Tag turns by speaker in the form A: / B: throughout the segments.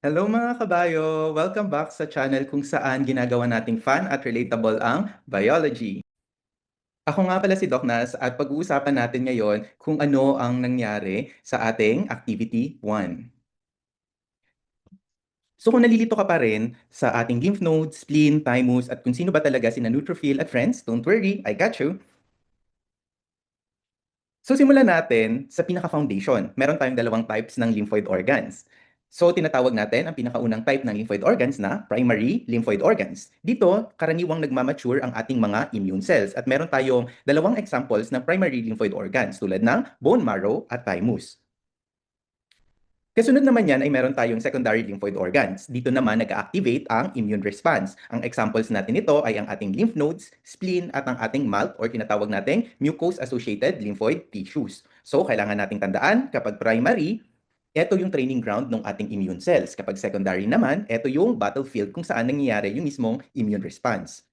A: Hello mga kabayo! Welcome back sa channel kung saan ginagawa nating fun at relatable ang biology. Ako nga pala si Doc Nas at pag-uusapan natin ngayon kung ano ang nangyari sa ating Activity 1. So kung nalilito ka pa rin sa ating lymph nodes, spleen, thymus at kung sino ba talaga sina neutrophil at friends, don't worry, I got you. So simulan natin sa pinaka-foundation. Meron tayong dalawang types ng lymphoid organs. So tinatawag natin ang pinakaunang type ng lymphoid organs na primary lymphoid organs. Dito, karaniwang nagmamature ang ating mga immune cells at meron tayong dalawang examples ng primary lymphoid organs tulad ng bone marrow at thymus. Kasunod naman yan ay meron tayong secondary lymphoid organs. Dito naman nag-activate ang immune response. Ang examples natin nito ay ang ating lymph nodes, spleen at ang ating MALT or tinatawag nating mucose-associated lymphoid tissues. So kailangan nating tandaan kapag primary, ito yung training ground ng ating immune cells. Kapag secondary naman, ito yung battlefield kung saan nangyayari yung mismong immune response.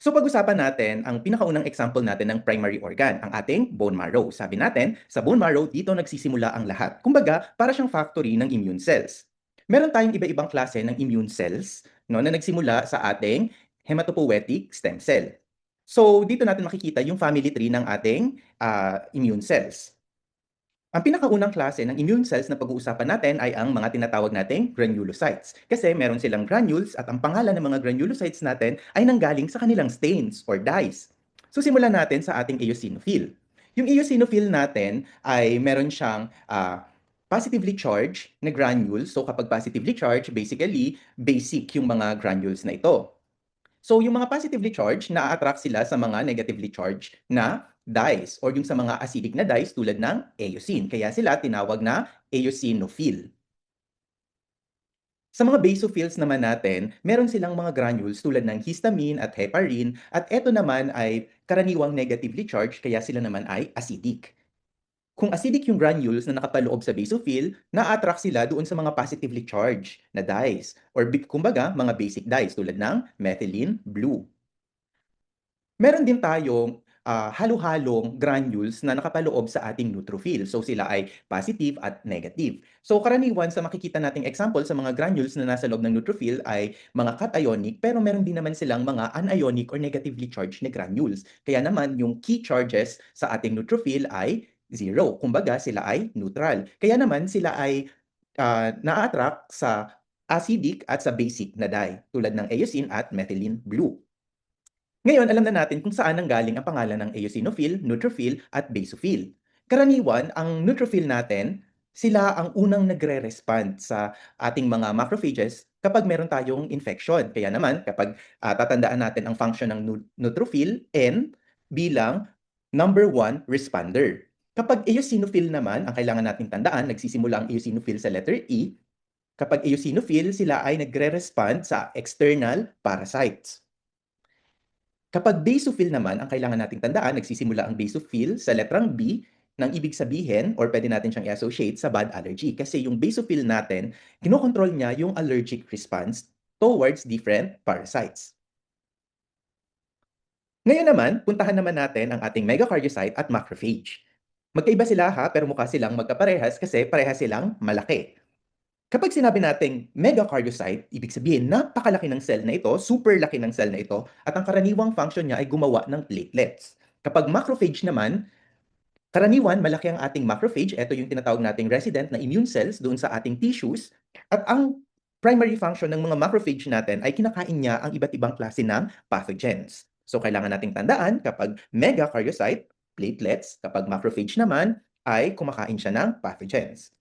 A: So pag-usapan natin ang pinakaunang example natin ng primary organ, ang ating bone marrow. Sabi natin, sa bone marrow, dito nagsisimula ang lahat. Kumbaga, para siyang factory ng immune cells. Meron tayong iba-ibang klase ng immune cells no, na nagsimula sa ating hematopoietic stem cell. So dito natin makikita yung family tree ng ating immune cells. Ang pinakaunang klase ng immune cells na pag-uusapan natin ay ang mga tinatawag nating granulocytes. Kasi meron silang granules at ang pangalan ng mga granulocytes natin ay nanggaling sa kanilang stains or dyes. So simulan natin sa ating eosinophil. Yung eosinophil natin ay meron siyang positively charged na granules. So kapag positively charged, basically basic yung mga granules na ito. So yung mga positively charged, na-attract sila sa mga negatively charged na dyes or yung sa mga acidic na dyes tulad ng eosine. Kaya sila tinawag na eosinophil. Sa mga basophils naman natin, meron silang mga granules tulad ng histamine at heparin at ito naman ay karaniwang negatively charged kaya sila naman ay acidic. Kung acidic yung granules na nakapaloob sa basophil, na-attract sila doon sa mga positively charged na dyes or kumbaga mga basic dyes tulad ng methylene blue. Meron din tayong halo-halong granules na nakapaloob sa ating neutrophil. So sila ay positive at negative. So karaniwan sa makikita nating example sa mga granules na nasa loob ng neutrophil ay mga cationic pero meron din naman silang mga anionic or negatively charged na granules. Kaya naman yung key charges sa ating neutrophil ay zero. Kumbaga sila ay neutral. Kaya naman sila ay na-attract sa acidic at sa basic na dye tulad ng eosine at methylene blue. Ngayon, alam na natin kung saan nanggaling ang pangalan ng eosinophil, neutrophil, at basophil. Karaniwan, ang neutrophil natin, sila ang unang nagre-respond sa ating mga macrophages kapag meron tayong infection. Kaya naman, kapag tatandaan natin ang function ng neutrophil, N, bilang number one responder. Kapag eosinophil naman, ang kailangan nating tandaan, nagsisimula ang eosinophil sa letter E. Kapag eosinophil, sila ay nagre-respond sa external parasites. Kapag basophil naman, ang kailangan nating tandaan, nagsisimula ang basophil sa letrang B nang ibig sabihin or pwede natin siyang i-associate sa bad allergy. Kasi yung basophil natin, kinokontrol niya yung allergic response towards different parasites. Ngayon naman, puntahan naman natin ang ating megacardiocyte at macrophage. Magkaiba sila ha, pero mukha silang magkaparehas kasi parehas silang malaki. Kapag sinabi nating megacardiocyte, ibig sabihin napakalaki ng cell na ito, super laki ng cell na ito, at ang karaniwang function niya ay gumawa ng platelets. Kapag macrophage naman, karaniwan malaki ang ating macrophage, ito yung tinatawag nating resident na immune cells doon sa ating tissues, at ang primary function ng mga macrophage natin ay kinakain niya ang iba't ibang klase ng pathogens. So kailangan nating tandaan kapag megacardiocyte, platelets, kapag macrophage naman ay kumakain siya ng pathogens.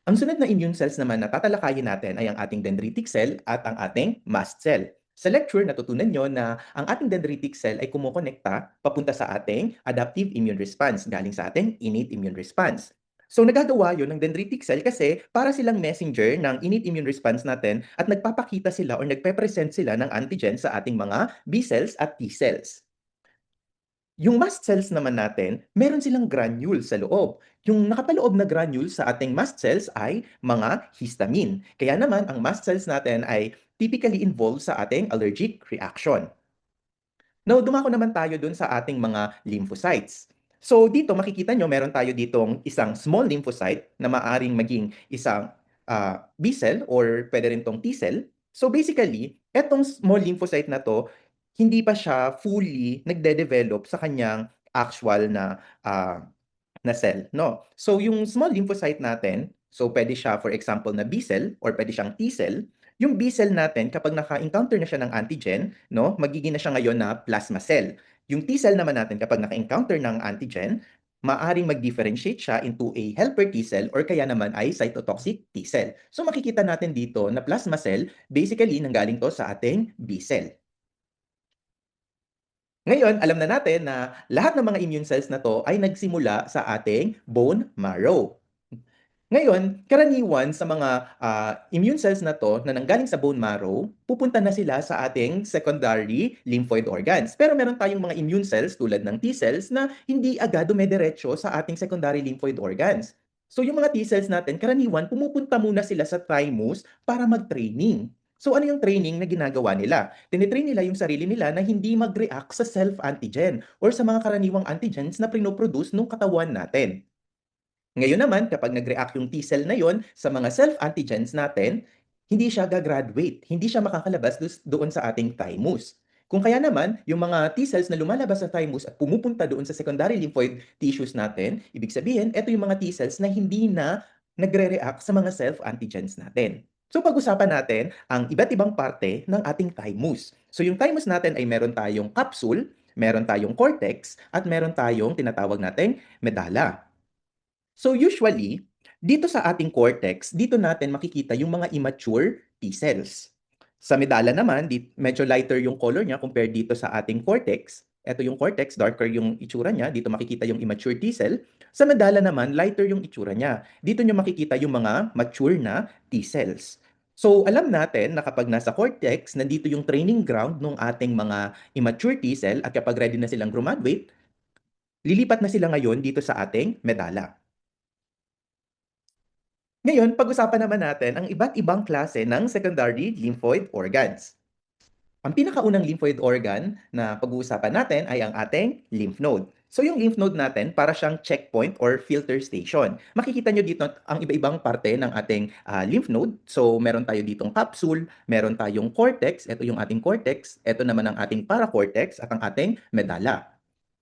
A: Ang sunod na immune cells naman na tatalakayin natin ay ang ating dendritic cell at ang ating mast cell. Sa lecture, natutunan nyo na ang ating dendritic cell ay kumukonekta papunta sa ating adaptive immune response galing sa ating innate immune response. So nagagawa yon ng dendritic cell kasi para silang messenger ng innate immune response natin at nagpapakita sila or nagpe-present sila ng antigen sa ating mga B cells at T cells. Yung mast cells naman natin, meron silang granules sa loob. Yung nakapaloob na granules sa ating mast cells ay mga histamine. Kaya naman, ang mast cells natin ay typically involved sa ating allergic reaction. Now, dumako naman tayo dun sa ating mga lymphocytes. So, dito makikita nyo, meron tayo ditong isang small lymphocyte na maaring maging isang B cell or pwede rin tong T cell. So basically, etong small lymphocyte na to, hindi pa siya fully nagde-develop sa kanyang actual na cell, no? So yung small lymphocyte natin, so pwede siya for example na B cell or pwede siyang T cell. Yung B cell natin kapag naka-encounter na siya ng antigen, no, magiging na siya ngayon na plasma cell. Yung T cell naman natin kapag naka-encounter ng antigen, maaring mag-differentiate siya into a helper T cell or kaya naman ay cytotoxic T cell. So makikita natin dito na plasma cell, basically nanggaling to sa ating B cell. Ngayon, alam na natin na lahat ng mga immune cells na 'to ay nagsimula sa ating bone marrow. Ngayon, karaniwan sa mga immune cells na 'to na nanggaling sa bone marrow, pupunta na sila sa ating secondary lymphoid organs. Pero meron tayong mga immune cells tulad ng T cells na hindi agad dumediretso sa ating secondary lymphoid organs. So yung mga T cells natin, karaniwan pumupunta muna sila sa thymus para mag-training. So ano yung training na ginagawa nila? Tinitrain nila yung sarili nila na hindi mag-react sa self-antigen or sa mga karaniwang antigens na pinoproduce ng katawan natin. Ngayon naman, kapag nag-react yung T-cell na yon sa mga self-antigens natin, hindi siya gagraduate, hindi siya makakalabas doon sa ating thymus. Kung kaya naman, yung mga T-cells na lumalabas sa thymus at pumupunta doon sa secondary lymphoid tissues natin, ibig sabihin, ito yung mga T-cells na hindi na nagre-react sa mga self-antigens natin. So pag-usapan natin ang iba't ibang parte ng ating thymus. So yung thymus natin ay meron tayong capsule, meron tayong cortex, at meron tayong tinatawag nating medulla. So usually, dito sa ating cortex, dito natin makikita yung mga immature T cells. Sa medulla naman, medyo lighter yung color niya compared dito sa ating cortex. Ito yung cortex, darker yung itsura niya. Dito makikita yung immature T cell. Sa medulla naman, lighter yung itsura niya. Dito niyo makikita yung mga mature na T cells. So alam natin na kapag nasa cortex, nandito yung training ground ng ating mga immature T cell at kapag ready na silang graduate, lilipat na sila ngayon dito sa ating medulla. Ngayon, pag-usapan naman natin ang iba't ibang klase ng secondary lymphoid organs. Ang pinakaunang lymphoid organ na pag-uusapan natin ay ang ating lymph node. So yung lymph node natin para siyang checkpoint or filter station. Makikita nyo dito ang iba-ibang parte ng ating lymph node. So meron tayo ditong capsule, meron tayong cortex, ito yung ating cortex, ito naman ang ating paracortex at ang ating medulla.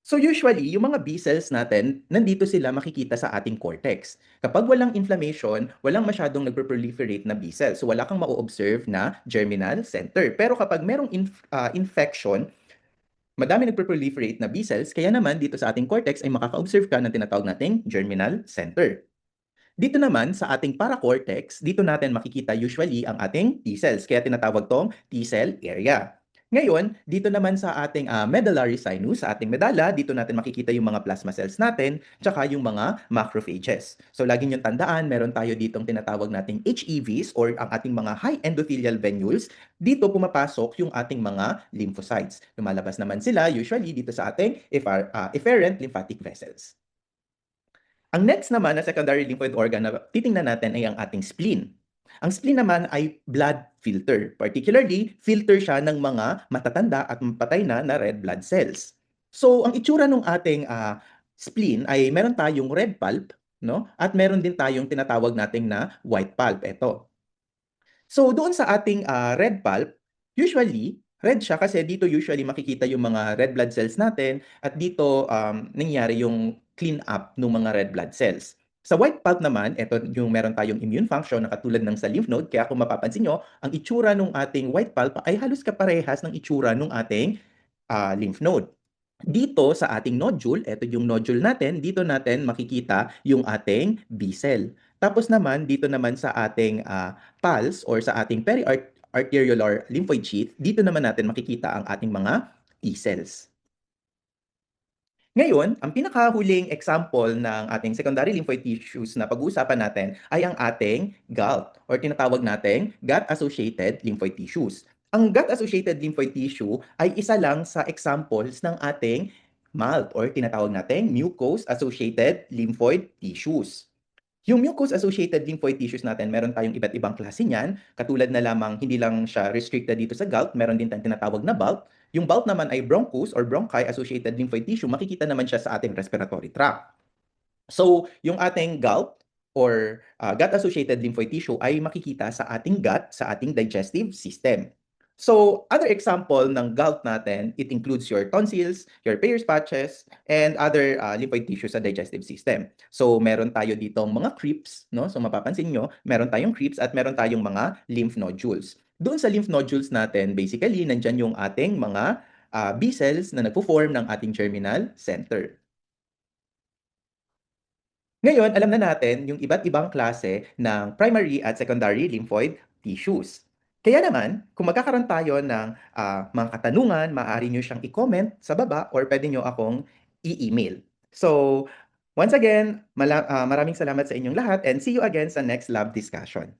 A: So usually, yung mga B cells natin, nandito sila makikita sa ating cortex. Kapag walang inflammation, walang masyadong nagpo-proliferate na B cells. So wala kang ma-observe na germinal center. Pero kapag merong infection, madami nagpo-proliferate na B cells, kaya naman dito sa ating cortex ay makaka-observe ka ng tinatawag nating germinal center. Dito naman sa ating paracortex, dito natin makikita usually ang ating T cells, kaya tinatawag tong T cell area. Ngayon, dito naman sa ating medullary sinus, sa ating medulla, dito natin makikita yung mga plasma cells natin, tsaka yung mga macrophages. So lagi niyong tandaan, meron tayo ditong tinatawag nating HEVs or ang ating mga high endothelial venules. Dito pumapasok yung ating mga lymphocytes. Lumalabas naman sila usually dito sa ating efferent lymphatic vessels. Ang next naman na secondary lymphoid organ na titingnan natin ay ang ating spleen. Ang spleen naman ay blood filter. Particularly, filter siya ng mga matatanda at patay na red blood cells. So, ang itsura ng ating spleen ay meron tayong red pulp, no? At meron din tayong tinatawag nating na white pulp. Ito. So doon sa ating red pulp, usually red siya kasi dito usually makikita yung mga red blood cells natin at dito nangyayari yung clean up ng mga red blood cells. Sa white pulp naman, ito yung meron tayong immune function na katulad ng sa lymph node. Kaya kung mapapansin nyo, ang itsura ng ating white pulp ay halos kaparehas ng itsura ng ating lymph node. Dito sa ating nodule, ito yung nodule natin, dito natin makikita yung ating B cell. Tapos naman, dito naman sa ating pulse or sa ating periarteriolar lymphoid sheath, dito naman natin makikita ang ating mga T cells. Ngayon, ang pinakahuling example ng ating secondary lymphoid tissues na pag-uusapan natin ay ang ating GALT or tinatawag nating gut-associated lymphoid tissues. Ang gut-associated lymphoid tissue ay isa lang sa examples ng ating MALT or tinatawag nating mucose-associated lymphoid tissues. Yung mucose-associated lymphoid tissues natin, meron tayong iba't ibang klase niyan. Katulad na lamang, hindi lang siya restricted dito sa GALT, meron din tayong tinatawag na BALT. Yung BALT naman ay bronchus or bronchi-associated lymphoid tissue. Makikita naman siya sa ating respiratory tract. So, yung ating GALT or gut-associated lymphoid tissue ay makikita sa ating gut, sa ating digestive system. So, other example ng gout natin, it includes your tonsils, your Peyer's patches, and other lymphoid tissue sa digestive system. So, meron tayo ditong mga crypts, no? So, mapapansin nyo, meron tayong crypts at meron tayong mga lymph nodules. Doon sa lymph nodules natin, basically, nandyan yung ating mga B cells na nagpo-form ng ating germinal center. Ngayon, alam na natin yung iba't ibang klase ng primary at secondary lymphoid tissues. Kaya naman, kung magkakaroon tayo ng mga katanungan, maaari nyo siyang i-comment sa baba or pwede nyo akong i-email. So, once again, maraming salamat sa inyong lahat and see you again sa next lab discussion.